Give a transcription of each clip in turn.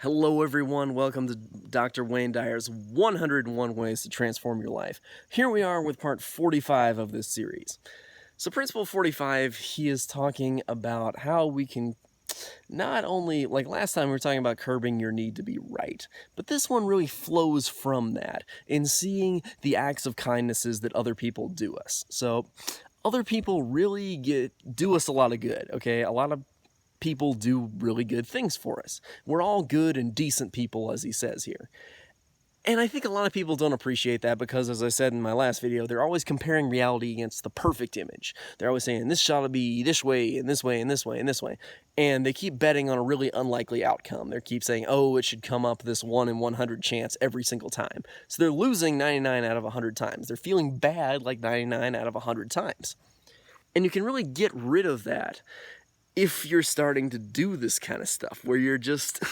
Hello everyone, welcome to Dr. Wayne Dyer's 101 Ways to Transform Your Life. Here we are with part 45 of this series. So principle 45, he is talking about how we can not only, like last time we were talking about curbing your need to be right, but this one really flows from that in seeing the acts of kindnesses that other people do us. So other people really do us a lot of good, okay? A lot of people do really good things for us. We're all good and decent people, as he says here. And I think a lot of people don't appreciate that because, as I said in my last video, they're always comparing reality against the perfect image. They're always saying, this shall be this way, and this way, and this way, and this way. And they keep betting on a really unlikely outcome. They keep saying, oh, it should come up this 1 in 100 chance every single time. So they're losing 99 out of 100 times. They're feeling bad like 99 out of 100 times. And you can really get rid of that if you're starting to do this kind of stuff, where you're just,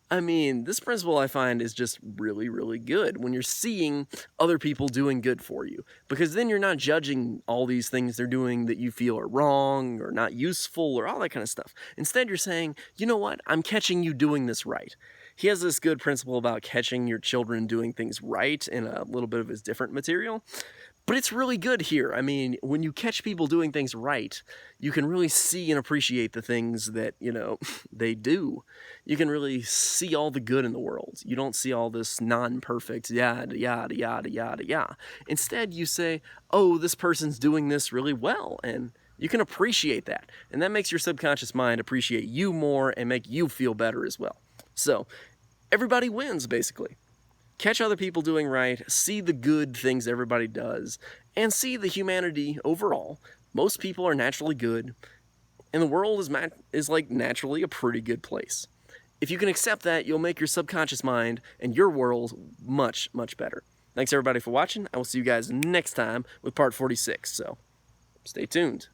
I mean, this principle I find is just really, really good when you're seeing other people doing good for you, because then you're not judging all these things they're doing that you feel are wrong or not useful or all that kind of stuff. Instead, you're saying, you know what, I'm catching you doing this right. He has this good principle about catching your children doing things right in a little bit of his different material. But it's really good here. I mean, when you catch people doing things right, you can really see and appreciate the things that, they do. You can really see all the good in the world. You don't see all this non-perfect yada, yada, yada, yada, yada. Instead, you say, oh, this person's doing this really well, and you can appreciate that. And that makes your subconscious mind appreciate you more and make you feel better as well. So, everybody wins, basically. Catch other people doing right, see the good things everybody does, and see the humanity overall. Most people are naturally good, and the world is like naturally a pretty good place. If you can accept that, you'll make your subconscious mind and your world much, much better. Thanks everybody for watching. I will see you guys next time with part 46, so stay tuned.